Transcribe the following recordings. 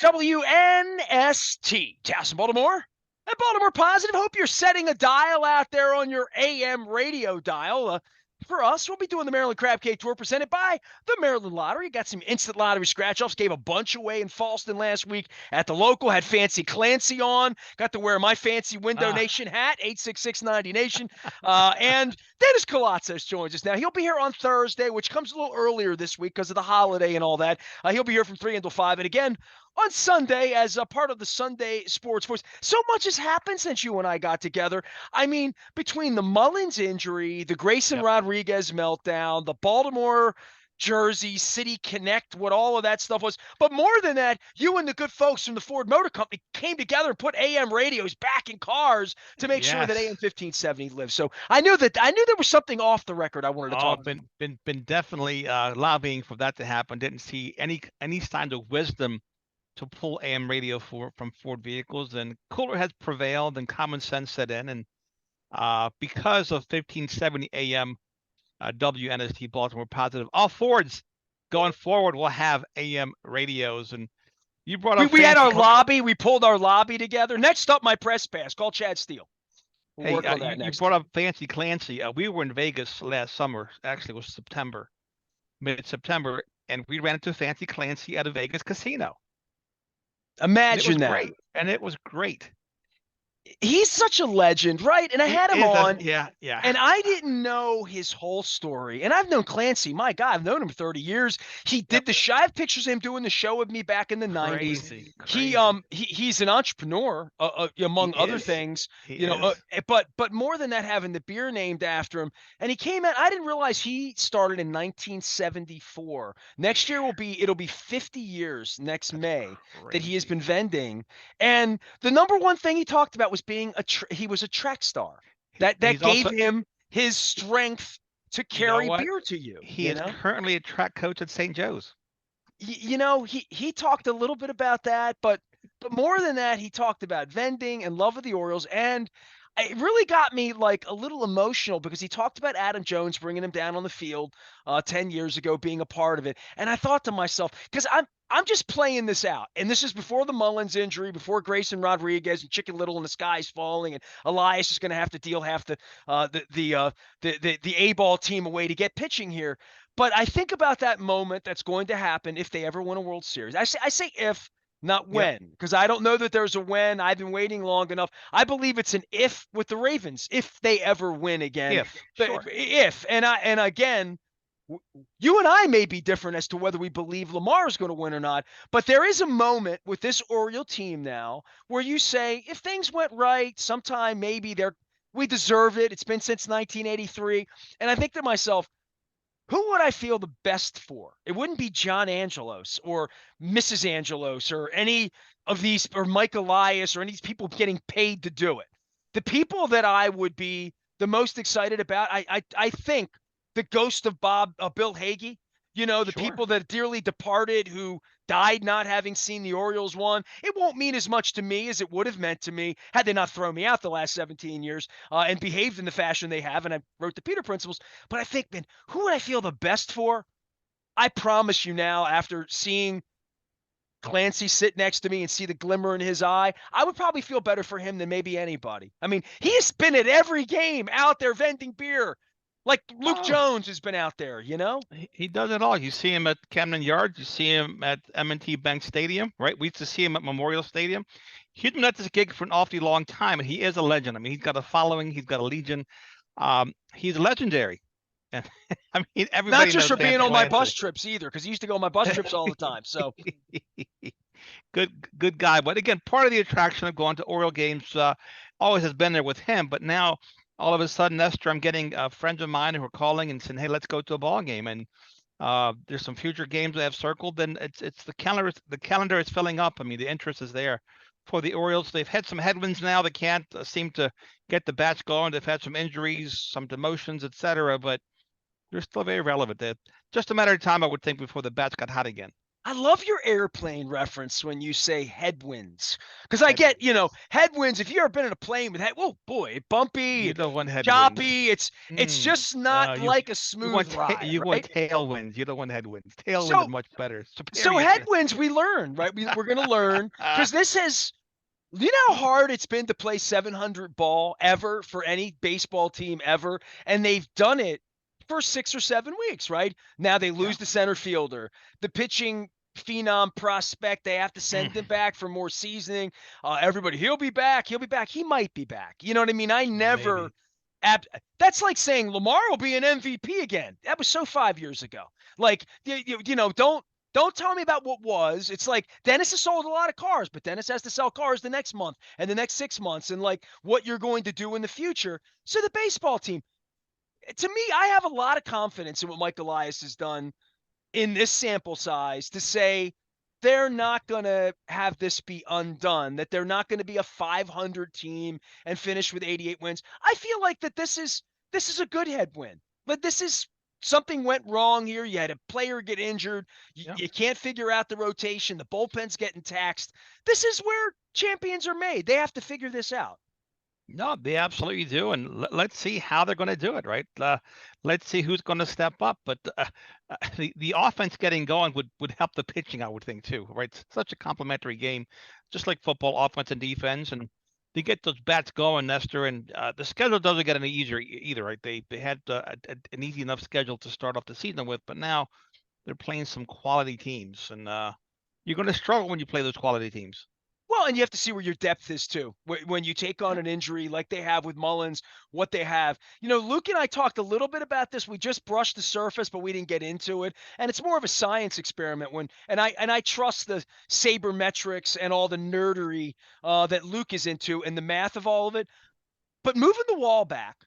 WNST, Towson, Baltimore, and Baltimore Positive. Hope you're setting a dial out there on your AM radio dial. For us, we'll be doing the Maryland Crab Cake Tour presented by the Maryland Lottery. Got some instant lottery scratch-offs. Gave a bunch away in Falston last week at the local. Had Fancy Clancy on. Got to wear my fancy Window Nation hat, 86690Nation. And Dennis Koulatsos joins us now. He'll be here on Thursday, which comes a little earlier this week because of the holiday and all that. He'll be here from 3 until 5. And again, on Sunday as a part of the Sunday Sports Voice. So much has happened since you and I got together. I mean, between the Mullins injury, the Grayson Rodriguez meltdown, the Baltimore Jersey City Connect, what all of that stuff was. But more than that, you and the good folks from the Ford Motor Company came together and put AM radios back in cars to make sure that AM 1570 lives. So I knew there was something off the record I wanted to talk about. Been definitely lobbying for that to happen. Didn't see any signs of wisdom to pull AM radio from Ford vehicles, and cooler has prevailed and common sense set in. And because of 1570 AM WNST Baltimore Positive, all Fords going forward will have AM radios. And you brought up we had our lobby. We pulled our lobby together. Next up, my press pass. Call Chad Steele. You brought up Fancy Clancy. We were in Vegas last summer. Actually, it was mid-September, and we ran into Fancy Clancy at a Vegas casino. Imagine that. Great. And it was great. He's such a legend, right? And I had him on. Yeah. And I didn't know his whole story. And I've known Clancy. My God, I've known him 30 years. He did the show. I have pictures of him doing the show with me back in the 90s. He's an entrepreneur, among other things. But more than that, having the beer named after him. And he came out. I didn't realize he started in 1974. Next year it'll be 50 years next May that he has been vending. And the number one thing he talked about was being he was a track star. That gave him his strength to carry beer to you. He is currently a track coach at St. Joe's. He talked a little bit about that, but more than that, he talked about vending and love of the Orioles. And it really got me like a little emotional because he talked about Adam Jones bringing him down on the field 10 years ago, being a part of it. And I thought to myself, because I'm just playing this out, and this is before the Mullins injury, before Grayson Rodriguez and Chicken Little and the sky's falling, and Elias is going to have to deal half the A-ball team away to get pitching here. But I think about that moment that's going to happen if they ever win a World Series. I say if, not when, because I don't know that there's a when. I've been waiting long enough. I believe it's an if with the Ravens, if they ever win again. If. And again, you and I may be different as to whether we believe Lamar is going to win or not, but there is a moment with this Oriole team now where you say, if things went right, sometime maybe we deserve it. It's been since 1983. And I think to myself, who would I feel the best for? It wouldn't be John Angelos or Mrs. Angelos or any of these, or Mike Elias or any of these people getting paid to do it. The people that I would be the most excited about, I think, the ghost of Bill Hagee, people that dearly departed who died not having seen the Orioles won. It won't mean as much to me as it would have meant to me had they not thrown me out the last 17 years and behaved in the fashion they have. And I wrote the Peter Principles. But I think, man, who would I feel the best for? I promise you now, after seeing Clancy sit next to me and see the glimmer in his eye, I would probably feel better for him than maybe anybody. I mean, he has been at every game out there vending beer. Like Luke Jones has been out there, He does it all. You see him at Camden Yards. You see him at M&T Bank Stadium, right? We used to see him at Memorial Stadium. He's been at this gig for an awfully long time, and he is a legend. I mean, he's got a following. He's got a legion. He's legendary. And I mean, everybody not just for being on my bus trips either, because he used to go on my bus trips all the time. So good guy. But again, part of the attraction of going to Oriole games always has been there with him. But now, all of a sudden, Nestor, I'm getting friends of mine who are calling and saying, "Hey, let's go to a ball game." And there's some future games I have circled, and it's the calendar. The calendar is filling up. I mean, the interest is there for the Orioles. They've had some headwinds now. They can't seem to get the bats going. They've had some injuries, some demotions, etc. But they're still very relevant. They're just a matter of time, I would think, before the bats got hot again. I love your airplane reference when you say headwinds, because I get, Headwinds. headwinds. If you've ever been in a plane with oh boy, bumpy, You don't want headwinds. choppy. It's just not You like a smooth ride, you want right? tailwinds. You don't want headwinds. Tailwind is So much better. so Superior to. headwinds we learn, right? We're going to learn because this has. You know how hard it's been to play 700 ball ever for any baseball team ever, and they've done it for 6 or 7 weeks, right? Now they Yeah. lose the center fielder, the pitching phenom prospect. They have to Mm, send him back for more seasoning. Everybody, he'll be back. He'll be back. He might be back. You know what I mean? I never. maybe. That's like saying Lamar will be an MVP again. That was so 5 years ago. Like don't tell me about what was. It's like Dennis has sold a lot of cars, but Dennis has to sell cars the next month and the next 6 months, and like what you're going to do in the future. So the baseball team, to me, I have a lot of confidence in what Mike Elias has done in this sample size to say they're not going to have this be undone, that they're not going to be a 500 team and finish with 88 wins. I feel like that this is a good head win. But this is something went wrong here. You had a player get injured. You, Yeah. you can't figure out the rotation. The bullpen's getting taxed. This is where champions are made. They have to figure this out. No, they absolutely do, and let's see how they're going to do it. Right? Let's see who's going to step up. But the offense getting going would help the pitching, I would think too. Right? It's such a complementary game, just like football, offense and defense, and they get those bats going, Nestor. And the schedule doesn't get any easier either. Right? They had an easy enough schedule to start off the season with, but now they're playing some quality teams, and you're going to struggle when you play those quality teams. Well, and you have to see where your depth is too. When you take on Yeah. an injury like they have with Mullins, what they have. Luke and I talked a little bit about this. We just brushed the surface, but we didn't get into it. And it's more of a science experiment. And I trust the sabermetrics and all the nerdery that Luke is into and the math of all of it. But moving the wall back,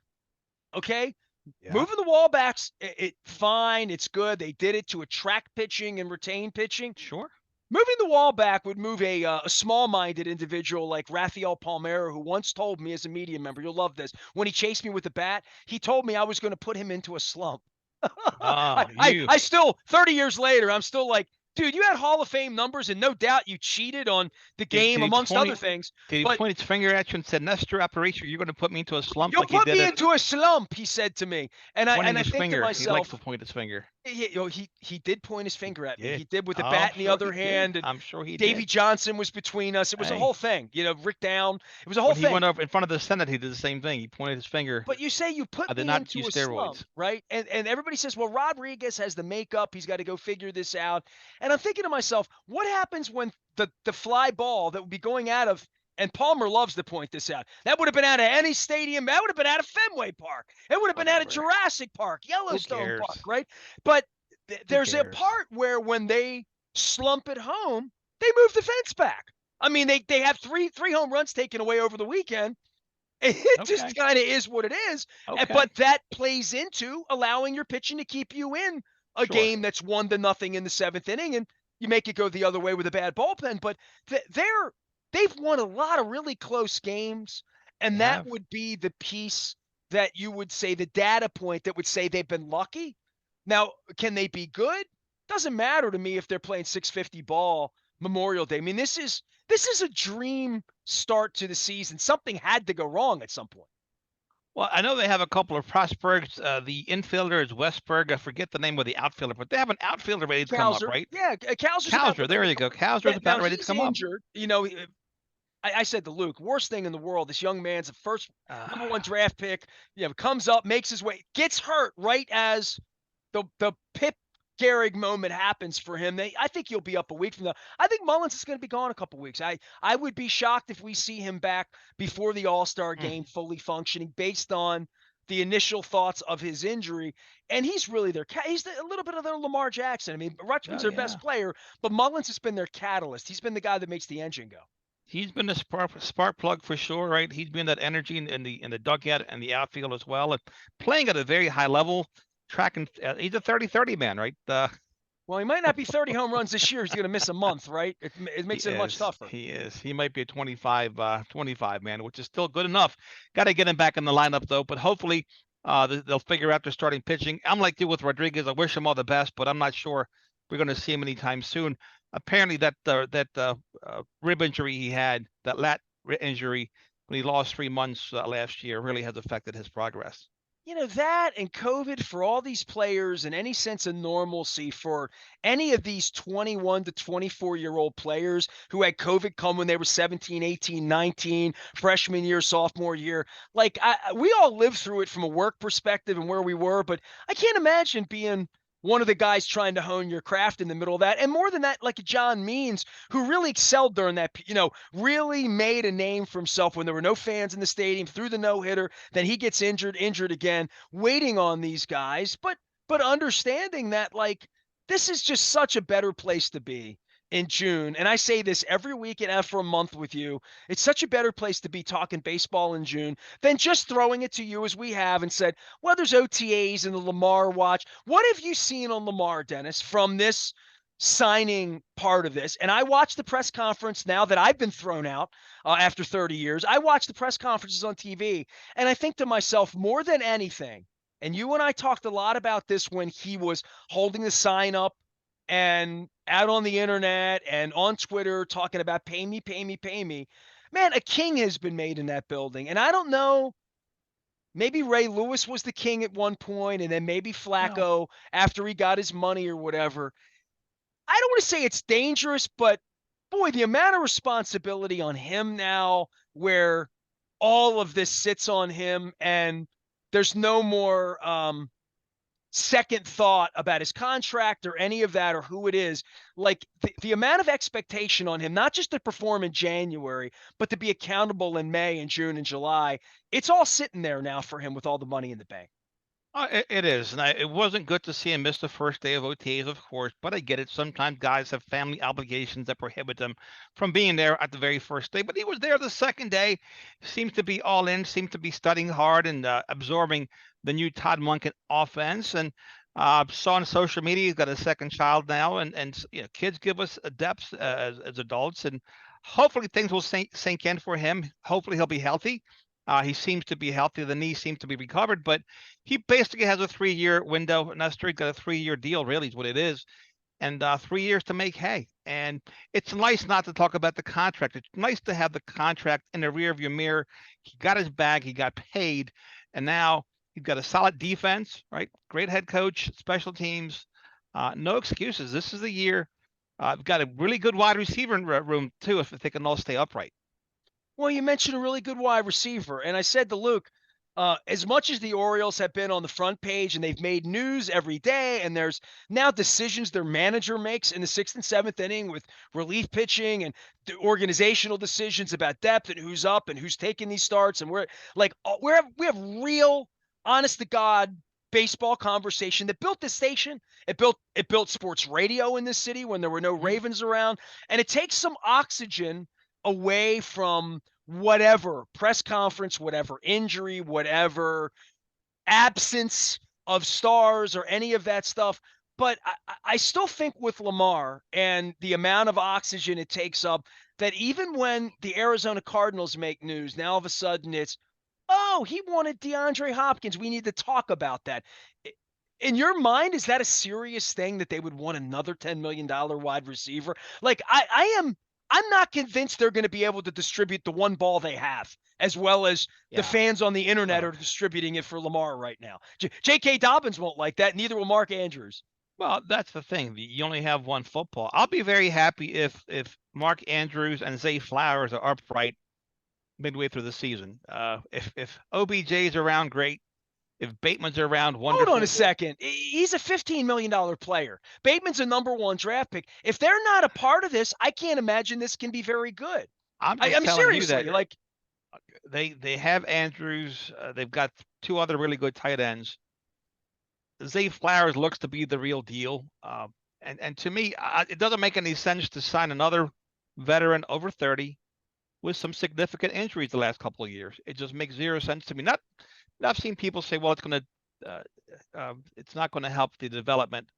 okay? Yeah. Moving the wall backs, it fine. It's good. They did it to attract pitching and retain pitching. Sure. Moving the wall back would move a small-minded individual like Rafael Palmeiro, who once told me as a media member, you'll love this, when he chased me with the bat, he told me I was going to put him into a slump. I, Oh, I, you I still, 30 years later, I'm still like, dude, you had Hall of Fame numbers, and no doubt you cheated on the did game, he amongst other point things. did he But point his finger at you and said, Nestor Apparicio, you're going to put me into a slump you'll like you put did me it? into a slump, he said to me. And I Pointing and I his think to finger. He likes myself, to point his finger. he did point his finger at me. Yeah. He did with the Oh, I'm bat in the sure other he did. hand, and I'm sure he Davy did. Johnson was between us. It was a Hey, whole thing. Rick Down. It was a whole when he thing. went up in front of the Senate, he did the same thing. He pointed his finger. But you say you put I did me not use into a slump, steroids. right? And everybody says, well, Rodriguez has the makeup. He's got to go figure this out. And I'm thinking to myself, what happens when the fly ball that would be going out of, and Palmer loves to point this out, that would have been out of any stadium. That would have been out of Fenway Park. It would have been out of Whatever. Jurassic Park, Who Yellowstone Park, cares? right? But Who there's a cares? part where when they slump at home, they move the fence back. I mean, they have three home runs taken away over the weekend. It just Okay. kind of is what it is. Okay. But that plays into allowing your pitching to keep you in a Sure. game that's 1-0 in the seventh inning, and you make it go the other way with a bad bullpen. But they've won a lot of really close games, They and that have. would be the piece that you would say, the data point that would say they've been lucky. Now, can they be good? Doesn't matter to me if they're playing 650 ball Memorial Day. I mean, this is a dream start to the season. Something had to go wrong at some point. Well, I know they have a couple of prospects. The infielder is Westberg. I forget the name of the outfielder, but they have an outfielder ready to come up, Cowser, right? yeah, Cowser's about Cowser, ready there to you come. go. Cowser's Yeah, about now ready to he's come up. injured. I said to Luke, worst thing in the world. This young man's the first number one Ah, draft pick. Comes up, makes his way, gets hurt right as the Pip Gehrig moment happens for him. I think he'll be up a week from now. I think Mullins is going to be gone a couple weeks. I would be shocked if we see him back before the All-Star mm, game fully functioning based on the initial thoughts of his injury. And he's really he's a little bit of their Lamar Jackson. I mean, Rutschman's oh their yeah. best player, but Mullins has been their catalyst. He's been the guy that makes the engine go. He's been a spark plug for sure, right? He's been that energy in the dugout and the outfield as well, and playing at a very high level. Tracking, he's a 30-30 man, right? Well, he might not be 30 home runs this year. He's going to miss a month, right? It He makes it much is. tougher. He is. He might be a 25 man, which is still good enough. Got to get him back in the lineup though. But hopefully, they'll figure out their starting pitching. I'm like you with Rodriguez. I wish him all the best, but I'm not sure we're going to see him anytime soon. apparently that rib injury he had, that lat injury when he lost 3 months last year, really has affected his progress. That and COVID for all these players and any sense of normalcy for any of these 21 to 24-year-old players who had COVID come when they were 17, 18, 19, freshman year, sophomore year. Like, we all lived through it from a work perspective and where we were, but I can't imagine being one of the guys trying to hone your craft in the middle of that. And more than that, like John Means, who really excelled during that, really made a name for himself when there were no fans in the stadium, threw the no-hitter, then he gets injured again, waiting on these guys, but understanding that, like, this is just such a better place to be in June. And I say this every week and for a month with you. It's such a better place to be talking baseball in June than just throwing it to you as we have and said, well, there's OTAs and the Lamar watch. What have you seen on Lamar, Dennis, from this signing part of this? And I watch the press conference now that I've been thrown out after 30 years. I watch the press conferences on TV, and I think to myself, more than anything, and you and I talked a lot about this when he was holding the sign up and out on the internet and on Twitter talking about pay me, pay me, pay me. Man, a king has been made in that building. And I don't know, maybe Ray Lewis was the king at one point, and then maybe Well, Flacco after he got his money or whatever. I don't want to say it's dangerous, but boy, the amount of responsibility on him now where all of this sits on him and there's no more second thought about his contract or any of that or who it is. Like the amount of expectation on him, not just to perform in January, but to be accountable in May and June and July, it's all sitting there now for him with all the money in the bank. it is, and it wasn't good to see him miss the first day of OTAs, of course. But I get it. Sometimes guys have family obligations that prohibit them from being there at the very first day. But he was there the second day. Seems to be all in. Seems to be studying hard and absorbing the new Todd Monken offense. And saw on social media he's got a second child now, and kids give us a depth as adults, and hopefully things will sink in for him. Hopefully he'll be healthy. He seems to be healthy. The knee seems to be recovered, but he basically has a 3-year window. Nestor, he's got a 3-year deal, really, is what it is, and 3 years to make hay. And it's nice not to talk about the contract. It's nice to have the contract in the rear of your mirror. He got his bag. He got paid, and now he's got a solid defense, right? Great head coach, special teams. No excuses. This is the year. We've got a really good wide receiver room too, if they can all stay upright. Well, you mentioned a really good wide receiver, and I said to Luke, as much as the Orioles have been on the front page and they've made news every day, and there's now decisions their manager makes in the 6th and 7th inning with relief pitching and the organizational decisions about depth and who's up and who's taking these starts, and we have real, honest to God baseball conversation that built this station. It built sports radio in this city when there were no Ravens around, and it takes some oxygen away from whatever press conference, whatever injury, whatever absence of stars or any of that stuff. But I still think with Lamar and the amount of oxygen it takes up, that even when the Arizona Cardinals make news, now all of a sudden it's, oh, he wanted DeAndre Hopkins. We need to talk about that. In your mind, is that a serious thing that they would want another $10 million wide receiver? Like, I'm not convinced they're going to be able to distribute the one ball they have as well as the Yeah. fans on the internet Well, are distributing it for Lamar right now. J.K. Dobbins won't like that. Neither will Mark Andrews. well, that's the thing. You only have one football. I'll be very happy if Mark Andrews and Zay Flowers are upright midway through the season. If OBJ's around, great. If Bateman's around, Hold on a wonderful. second. He's a $15 million player. Bateman's a #1 draft pick. If they're not a part of this, I can't imagine this can be very good. I'm I just mean, telling you that seriously, like, they have Andrews. They've got two other really good tight ends. Zay Flowers looks to be the real deal. And to me, it doesn't make any sense to sign another veteran over 30 with some significant injuries the last couple of years. It just makes zero sense to me. Not I've seen people say, well, it's not going to help the development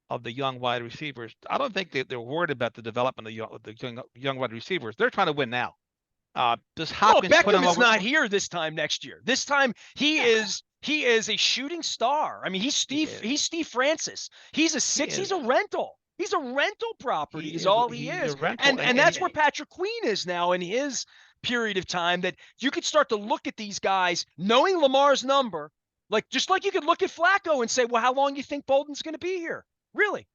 of the young wide receivers. I don't think they're worried about the development of the young wide receivers. They're trying to win now. Does well, Hopkins put Beckham him is over? not here this time next year. This time he Yeah, is a shooting star. I mean, he is. He's Steve Francis. He's He is. a rental. He's a rental property He is is all he he's a is. rental, And that's where Patrick Queen is now in his period of time, that you could start to look at these guys knowing Lamar's number, like just like you could look at Flacco and say, well, how long do you think Bolden's going to be here? Really?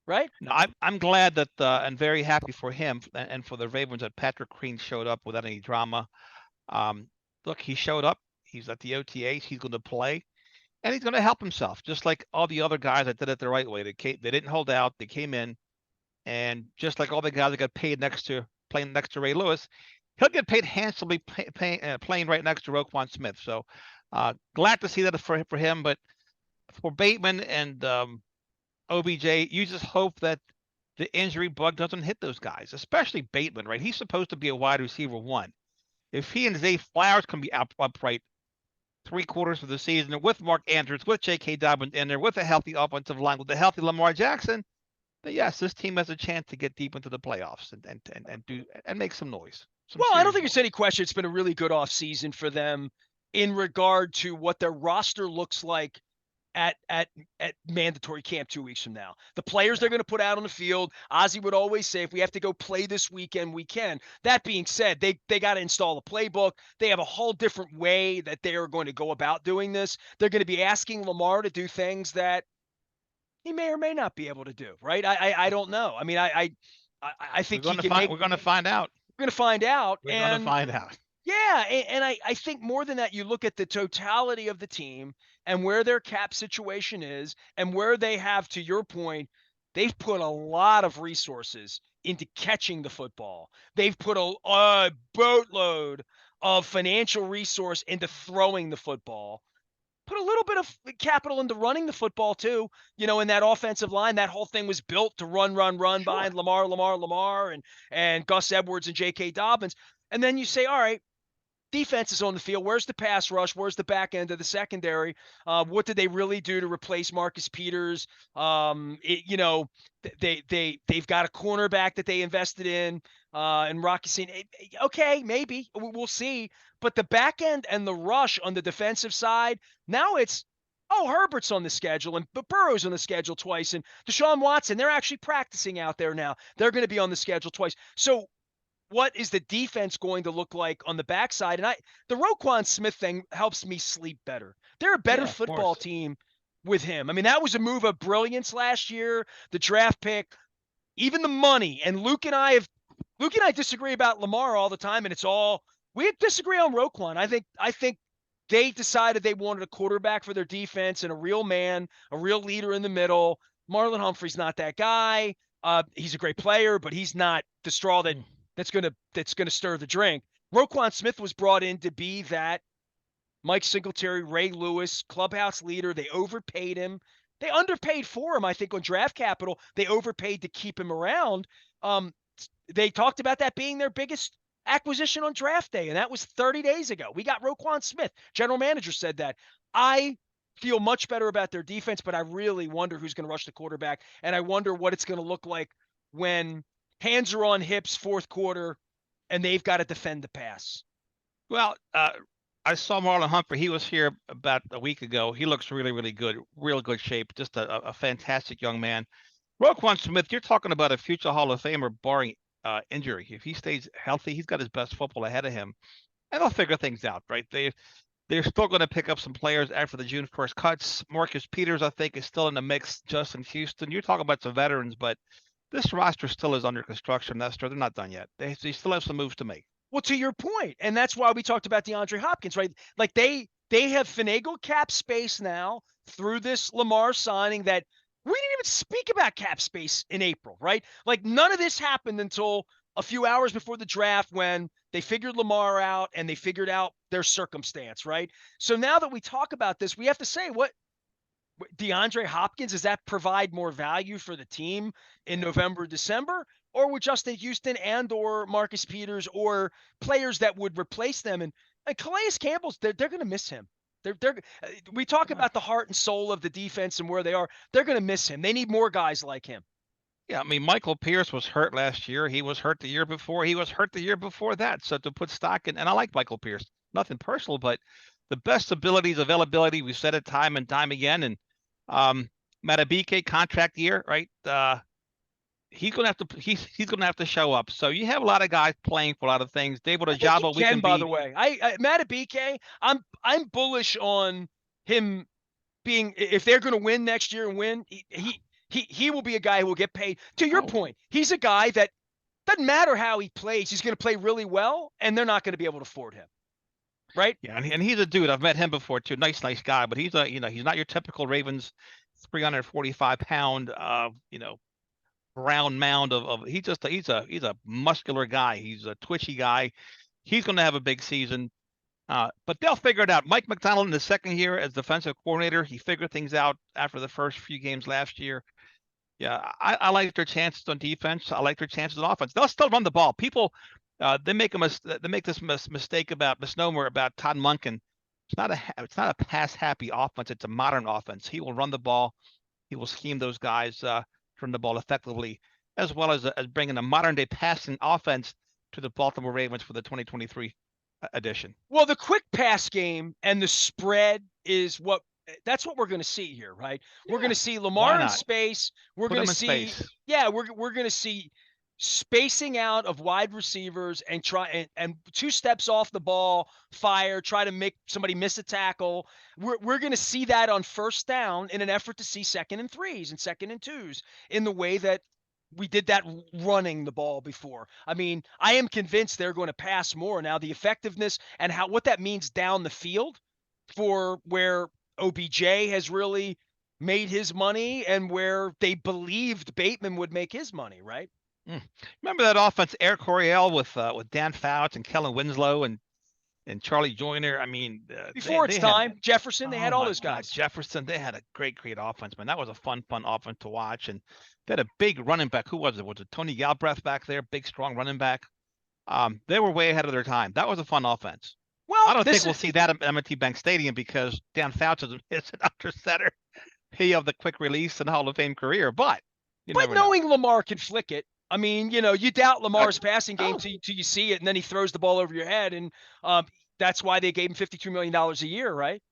Right? no, I'm glad that and very happy for him and for the Ravens that Patrick Queen showed up without any drama. Um, Look, he showed up. He's at the OTAs. He's going to play, and he's going to help himself, just like all the other guys that did it the right way. They didn't hold out. They came in, and just like all the guys that got paid playing next to Ray Lewis, he'll get paid handsomely playing right next to Roquan Smith. So glad to see that for him. But for Bateman and OBJ, you just hope that the injury bug doesn't hit those guys, especially Bateman, right? He's supposed to be a wide receiver one. If he and Zay Flowers can be upright 3/4 of the season with Mark Andrews, with J.K. Dobbins in there, with a healthy offensive line, with a healthy Lamar Jackson, then yes, this team has a chance to get deep into the playoffs and make some noise. Well, I don't think there's any question. It's been a really good offseason for them in regard to what their roster looks like at mandatory camp 2 weeks from now. The players they're going to put out on the field. Ozzie would always say, if we have to go play this weekend, we can. That being said, they got to install a playbook. They have a whole different way that they are going to go about doing this. They're going to be asking Lamar to do things that he may or may not be able to do. Right? I don't know. I mean, I think he can make. We're going to find out. We're going to find out. We're going to find out. Yeah, and I think more than that, you look at the totality of the team and where their cap situation is and where they have, to your point, they've put a lot of resources into catching the football. They've put a boatload of financial resource into throwing the football. Put a little bit of capital into running the football too. You know, in that offensive line, that whole thing was built to run Sure. behind Lamar, and Gus Edwards and J.K. Dobbins. And then you say, all right, defense is on the field. Where's the pass rush? Where's the back end of the secondary? What did they really do to replace Marcus Peters? They've got a cornerback that they invested in, and Rocky Sin. Okay, maybe we'll see. But the back end and the rush on the defensive side, now it's, Herbert's on the schedule, and Burrow's on the schedule twice, and Deshaun Watson, they're actually practicing out there now. They're going to be on the schedule twice. So what is the defense going to look like on the backside? And the Roquan Smith thing helps me sleep better. They're a better football team with him. I mean, that was a move of brilliance last year, the draft pick, even the money. And Luke and I disagree about Lamar all the time, and we disagree on Roquan. I think they decided they wanted a quarterback for their defense and a real man, a real leader in the middle. Marlon Humphrey's not that guy. He's a great player, but he's not the straw that's gonna stir the drink. Roquan Smith was brought in to be that Mike Singletary, Ray Lewis, clubhouse leader. They overpaid him. They underpaid for him, I think, on draft capital. They overpaid to keep him around. They talked about that being their biggest acquisition on draft day, and that was 30 days ago. We got Roquan Smith. General manager said that. I feel much better about their defense, but I really wonder who's going to rush the quarterback, and I wonder what it's going to look like when hands are on hips fourth quarter and they've got to defend the pass. Well, I saw Marlon Humphrey. He was here about a week ago. He looks really, really good, real good shape. Just a fantastic young man. Roquan Smith, you're talking about a future Hall of Famer barring injury. If he stays healthy, he's got his best football ahead of him. And they'll figure things out, right? They're still going to pick up some players after the June 1st cuts. Marcus Peters, I think, is still in the mix. Justin Houston, you're talking about some veterans, but this roster still is under construction, Nestor. They're not done yet. They still have some moves to make. Well, to your point, and that's why we talked about DeAndre Hopkins, right? Like they have finagled cap space now through this Lamar signing that we didn't even speak about cap space in April, right? Like none of this happened until a few hours before the draft when they figured Lamar out and they figured out their circumstance, right? So now that we talk about this, we have to say, what DeAndre Hopkins, does that provide more value for the team in November, December? Or with Justin Houston and or Marcus Peters or players that would replace them? And Calais Campbell's, they're going to miss him. We talk about the heart and soul of the defense and where they are. They're going to miss him. They need more guys like him. Yeah, I mean, Michael Pierce was hurt last year. He was hurt the year before. He was hurt the year before that. So to put stock in, and I like Michael Pierce, nothing personal, but the best abilities, availability, we've said it time and time again. And Matabike contract year, right? he's gonna have to he's gonna have to show up. So you have a lot of guys playing for a lot of things. David I think he Ojabo, we can, can by the be. way. Matt BK, I'm bullish on him being, if they're going to win next year and win, he will be a guy who will get paid. To your Oh, point, he's a guy that doesn't matter how he plays, he's going to play really well, and they're not going to be able to afford him, right? yeah, and he's a dude. I've met him before too. Nice guy, but he's he's not your typical Ravens 345-pound brown mound of he's a muscular guy. He's a twitchy guy. He's going to have a big season. But they'll figure it out. Mike McDonald in the second year as defensive coordinator, he figured things out after the first few games last year. Yeah, I like their chances on defense. I like their chances on offense. They'll still run the ball. People, they make this mistake about misnomer about Todd Monken. It's not a pass happy offense. It's a modern offense. He will run the ball. He will scheme those guys run the ball effectively, as well as bringing a modern day passing offense to the Baltimore Ravens for the 2023 edition. Well, the quick pass game and the spread is that's what we're going to see here, right? We're going Yeah, to see why Lamar in not? space. We're Put going him to in see, space. yeah, we're going to see spacing out of wide receivers and try and 2 steps off the ball, try to make somebody miss a tackle. We're going to see that on first down in an effort to see 2nd and 3s and 2nd and 2s in the way that we did that running the ball before. I mean, I am convinced they're going to pass more. Now, the effectiveness and what that means down the field for where OBJ has really made his money and where they believed Bateman would make his money, right? Remember that offense, Air Coryell with Dan Fouts and Kellen Winslow and Charlie Joyner. I mean, Before they its had time, Jefferson, they oh had all my those God, guys. Jefferson. They had a great offense, man. That was a fun offense to watch. And they had a big running back. Who was it? Was it Tony Galbraith back there? Big, strong running back. They were way ahead of their time. That was a fun offense. I Well, don't think we'll see that at M&T Bank Stadium because Dan Fouts is an under center. He of the quick release and Hall of Fame career, but you never know. knowing Lamar can flick it, I mean, you doubt Uh, Lamar's passing game oh, till you see it, and then he throws the ball over your head, and that's why they gave him $52 million a year, right?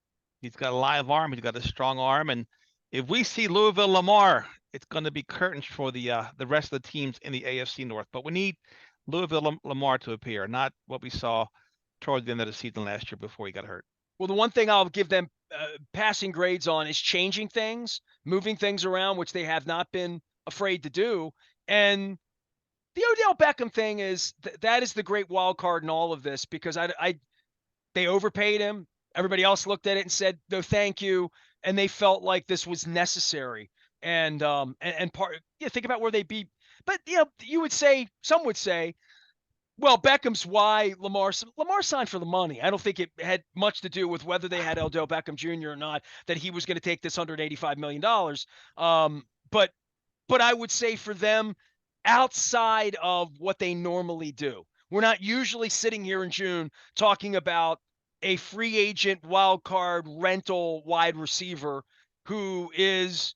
he's got a live arm. He's got a strong arm, and if we see Louisville Lamar, it's going to be curtains for the rest of the teams in the AFC North. But we need Louisville Lamar to appear, not what we saw towards the end of the season last year before he got hurt. Well, the one thing I'll give them passing grades on is changing things, moving things around, which they have not been afraid to do. And the Odell Beckham thing is that is the great wild card in all of this because they overpaid him. Everybody else looked at it and said, no, thank you. And they felt like this was necessary. And part, think about where they beat. But, some would say, well, Beckham's why Lamar signed for the money. I don't think it had much to do with whether they had Odell Beckham Jr. or not, that he was going to take this $185 million. But I would say for them, outside of what they normally do, we're not usually sitting here in June talking about a free agent wild card rental wide receiver who is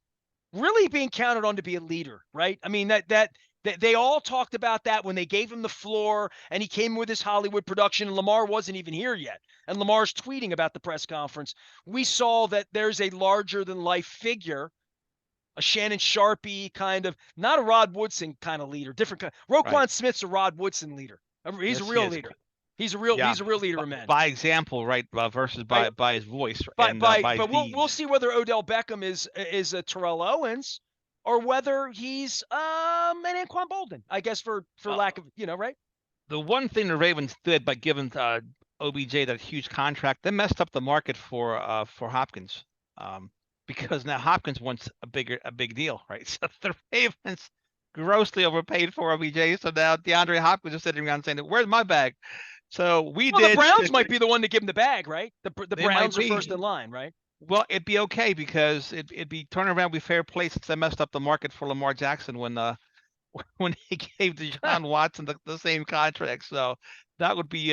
really being counted on to be a leader, right? I mean, that they all talked about that when they gave him the floor and he came with his Hollywood production and Lamar wasn't even here yet. And Lamar's tweeting about the press conference. We saw that there's a larger than life figure, a Shannon Sharpie kind of, not a Rod Woodson kind of leader, different kind. Roquan Right. Smith's a Rod Woodson leader. He's Yes, a he real is. leader. He's a real leader of men. By example, right? Versus by his voice and by his But deeds. we'll see whether Odell Beckham is a Terrell Owens or whether he's an Anquan Bolden, I guess for lack of, right? The one thing the Ravens did by giving OBJ that huge contract, they messed up the market for Hopkins, because now Hopkins wants a big deal, right? So the Ravens grossly overpaid for OBJ, so now DeAndre Hopkins is sitting around saying, "Where's my bag?" So the Browns might be the one to give him the bag, right? The Browns are first in line, right? Well, it'd be okay because it'd be turning around be fair play since they messed up the market for Lamar Jackson when he gave Deshaun Watson the same contract. So that would be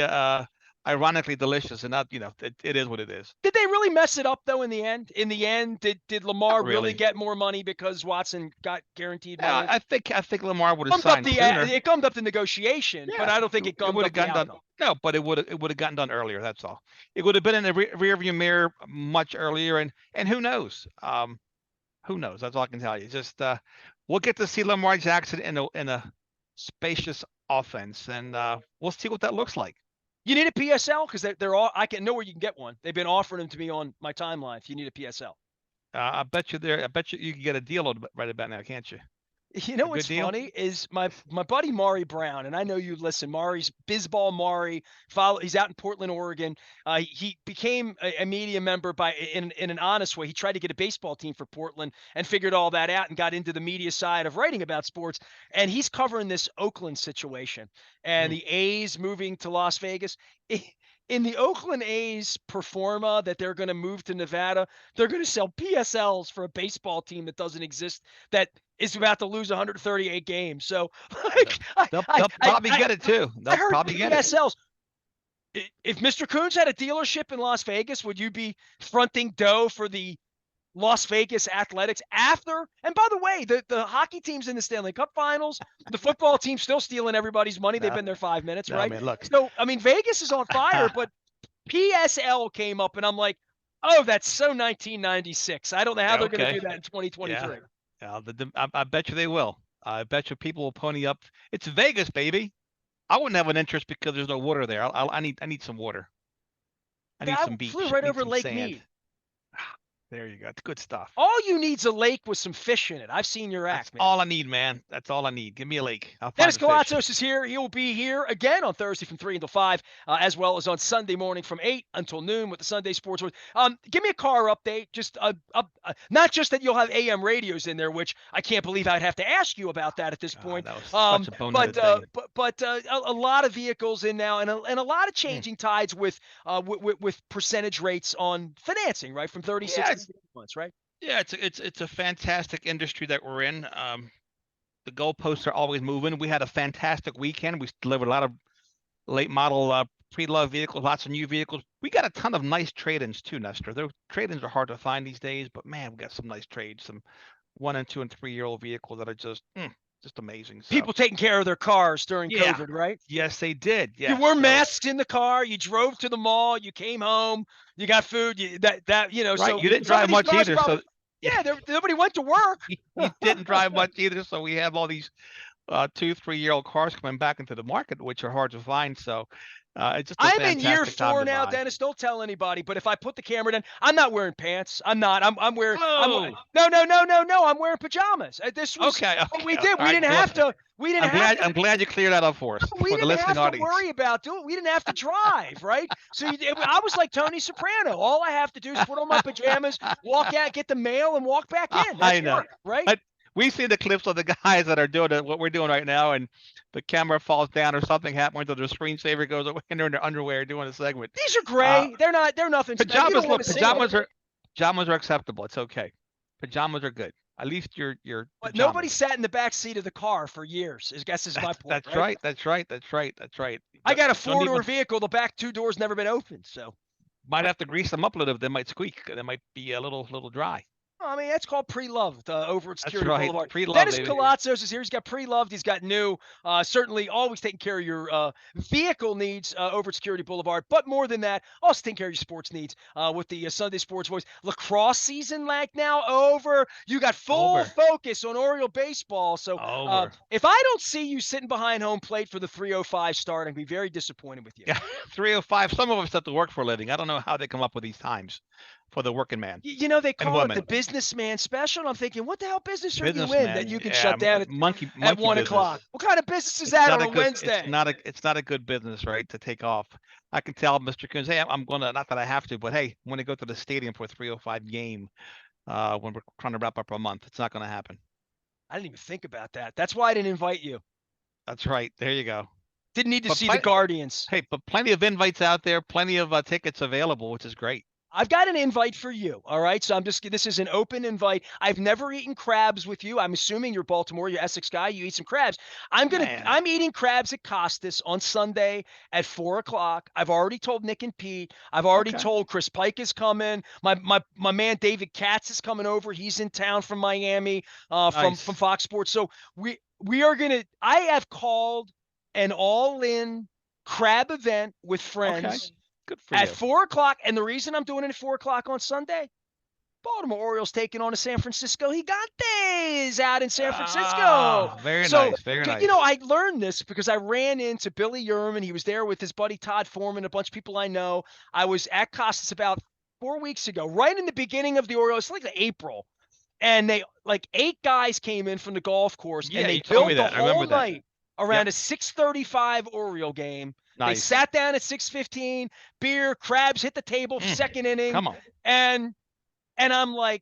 ironically delicious, and not it is what it is. Did they really mess it up though in the end? In the end, did Lamar really get more money because Watson got guaranteed money? I think Lamar would have signed sooner. It gummed up the negotiation, but I don't think it gummed up the outcome. Done. No, but it would have gotten done earlier. That's all. It would have been in the rearview mirror much earlier, and who knows? Who knows? That's all I can tell you. Just we'll get to see Lamar Jackson in a spacious offense, and we'll see what that looks like. You need a PSL because they're all. I can know where you can get one. They've been offering them to me on my timeline. If you need a PSL. I bet you there. I bet you can get a deal right about now, can't you? You know A good what's deal. funny is my buddy Maury Brown, and I know you listen. Maury's Bizball Maury. He's out in Portland, Oregon. He became a media member by in an honest way. He tried to get a baseball team for Portland and figured all that out and got into the media side of writing about sports. And he's covering this Oakland situation and Mm. the A's moving to Las Vegas. In the Oakland A's performa that they're going to move to Nevada, they're going to sell PSLs for a baseball team that doesn't exist that is about to lose 138 games. So, like, They'll probably get it too. I They'll heard probably get it. PSLs. If Mr. Coons had a dealership in Las Vegas, would you be fronting dough for the Las Vegas Athletics after? And by the way, the hockey team's in the Stanley Cup Finals. The football team's still stealing everybody's money. They've No, been there 5 minutes, no, right? man. Look, So, I mean, Vegas is on fire, but PSL came up, and I'm like, oh, that's so 1996. I don't know how they're going to okay, do that in 2023. yeah. I bet you they will. I bet you people will pony up. It's Vegas, baby. I wouldn't have an interest because there's no water there. I need some water. I need I some flew beach. right I need over some Lake sand. Mead. There you go. It's good stuff. All you need's a lake with some fish in it. I've seen your That's act, man. all I need, man. That's all I need. Give me a lake. I'll find Dennis the fish. Koulatsos is here. He will be here again on Thursday from 3 until 5, as well as on Sunday morning from 8 until noon with the Sunday Sports Wars. Give me a car update. Just not just that you'll have AM radios in there, which I can't believe I'd have to ask you about that at this point. That was such a boneheaded thing. A lot of vehicles in now, and a lot of Mm. changing tides with percentage rates on financing, right, from 36 Yeah, to 8 months, right? yeah. It's a fantastic industry that we're in. The goalposts are always moving. We had a fantastic weekend. We delivered a lot of late model pre-loved vehicles, lots of new vehicles. We got a ton of nice trade-ins too, Nestor. Those trade-ins are hard to find these days, but man, we got some nice trades, some 1 and 2 and 3-year-old vehicles that are just amazing. So People taking care of their cars during yeah, COVID, right? yes, they did. You Yes, wore so masks in the car. You drove to the mall. You came home. You got food. right. So You didn't some of drive these much cars either, probably, so yeah, nobody went to work. you didn't drive much either. So we have all these 2, 3-year-old cars coming back into the market, which are hard to find. So it's just a I'm in year fantastic time 4 to now, buy. Dennis. Don't tell anybody. But if I put the camera down, I'm not wearing pants. I'm not. I'm wearing. Oh, No. I'm wearing pajamas. This was okay, what we okay, did. all We right, didn't good. have to. We didn't have to. I'm glad you cleared that up for us, We for the didn't listening have to audience. worry about doing it. We didn't have to drive, right? So I was like Tony Soprano. All I have to do is put on my pajamas, walk out, get the mail, and walk back in. That's I know. work, right? But we see the clips of the guys that are doing what we're doing right now, and the camera falls down or something happens, or their screensaver goes away, and they're in their underwear doing a segment. These are gray. They're not. They're nothing. You Pajamas, don't want look, to see them. pajamas are acceptable. It's okay. Pajamas are good. At least your But pajamas. nobody sat in the back seat of the car for years. I guess is my point. That's right. That's right. That's right. That's right. I got a Don't need 4-door one- vehicle. The back 2 doors never been opened. So Might have to grease them up a little. They might squeak. They might be a little dry. I mean, that's called pre-loved over at That's Security right. Boulevard. Pre-loved, Dennis baby. Koulatsos is here. He's got pre-loved. He's got new. Certainly always taking care of your vehicle needs over at Security Boulevard. But more than that, also taking care of your sports needs with the Sunday Sports Voice. Lacrosse season like now over. You got full focus on Oriole baseball. So if I don't see you sitting behind home plate for the 3:05 start, I'd be very disappointed with you. Yeah, 3:05. Some of us have to work for a living. I don't know how they come up with these times for the working man. They call it women. the businessman special. And I'm thinking, what the hell business are you in Businessman, that you can yeah, shut down at monkey 1 business. o'clock? What kind of business is that on a Wednesday? It's not a good business, right? To take off. I can tell Mr. Coons, hey, I'm gonna, not that I have to, but hey, I'm gonna go to the stadium for a 3:05 game when we're trying to wrap up a month. It's not gonna happen. I didn't even think about that. That's why I didn't invite you. That's right. There you go. Didn't need to see the Guardians. Hey, but plenty of invites out there, plenty of tickets available, which is great. I've got an invite for you. All right. So this is an open invite. I've never eaten crabs with you. I'm assuming you're Baltimore, you're Essex guy. You eat some crabs. I'm eating crabs at Costas on Sunday at 4 o'clock. I've already told Nick and Pete. I've already told Chris Pike is coming. My man, David Katz is coming over. He's in town from Miami, from Fox Sports. So we are going to, I have called an all-in crab event with friends. Good for at you. 4 o'clock. And the reason I'm doing it at 4 o'clock on Sunday, Baltimore Orioles taking on the San Francisco Gigantes out in San Francisco. Ah, very So, nice, very nice. you know, I learned this because I ran into Billy Yerman. He was there with his buddy Todd Foreman, a bunch of people I know. I was at Costas about 4 weeks ago, right in the beginning of the Orioles, like April. And they, like 8 guys came in from the golf course, Yeah, and they you told me built the that. I whole remember that. night around a 6:35 Oriole game. They Nice. sat down at 6:15, beer, crabs hit the table, second inning. Come on. And I'm like,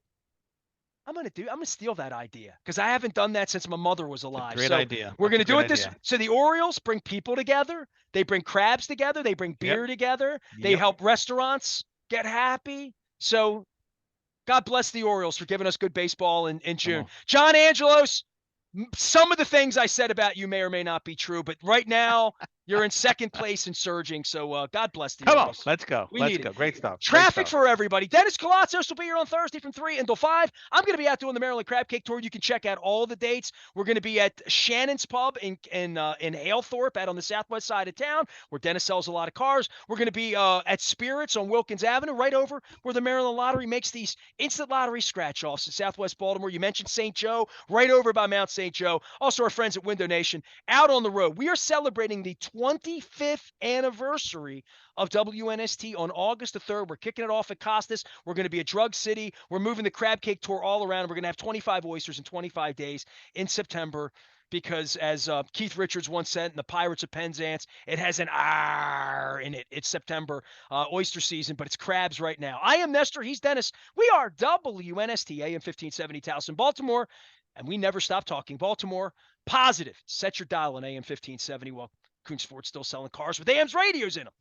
I'm gonna steal that idea because I haven't done that since my mother was alive. Great So idea. we're That's gonna a do great it this. idea. So the Orioles bring people together. They bring crabs together. They bring beer together. They Yep. help restaurants get happy. So God bless the Orioles for giving us good baseball in June. on. John Angelos, some of the things I said about you may or may not be true, but right now you're in second place and surging. So God bless the Come on. Orioles. Let's go. We Let's need go. it. Great stuff. Traffic for everybody. Dennis Koulatsos will be here on Thursday from 3 until 5. I'm going to be out doing the Maryland Crab Cake Tour. You can check out all the dates. We're going to be at Shannon's Pub in Halethorpe, out on the southwest side of town, where Dennis sells a lot of cars. We're going to be at Spirits on Wilkins Avenue, right over where the Maryland Lottery makes these instant lottery scratch-offs in southwest Baltimore. You mentioned St. Joe, right over by Mount St. Joe. Also, our friends at Window Nation out on the road. We are celebrating the 25th anniversary of WNST on August the 3rd. We're kicking it off at Costas. We're going to be at Drug City. We're moving the Crab Cake Tour all around. We're going to have 25 oysters in 25 days in September because, as Keith Richards once said in the Pirates of Penzance, it has an R in it. It's September oyster season, but it's crabs right now. I am Nestor. He's Dennis. We are WNST AM 1570 Towson, Baltimore, and we never stop talking Baltimore. Positive. Set your dial on AM 1570 while Coon Sports still selling cars with AM's radios in them.